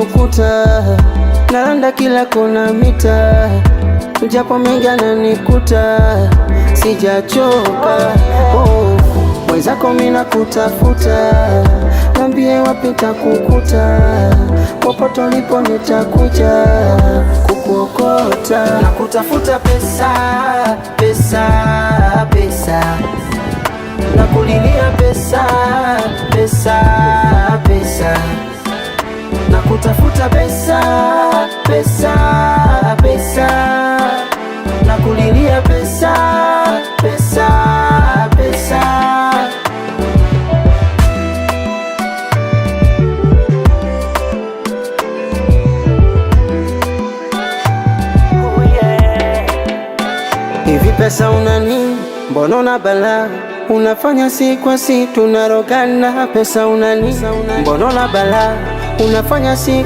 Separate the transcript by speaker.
Speaker 1: ukuta, nalanda kila kona mita, japo mengi yananikuta, sijachoka. Mwenzako mina kutafuta, nambie wapi nitakukuta, popote ulipo nitakuja kukuokota. Nakutafuta pesa, pesa, pesa, nakulilia pesa, pesa, pesa, nakutafuta pesa, pesa, pesa, nakulilia pesa, pesa, pesa. Hivi pesa unani, mbona una bala? Unafanya si kwa si tunarogana. Pesa unani, mbona una bala? Unafanya si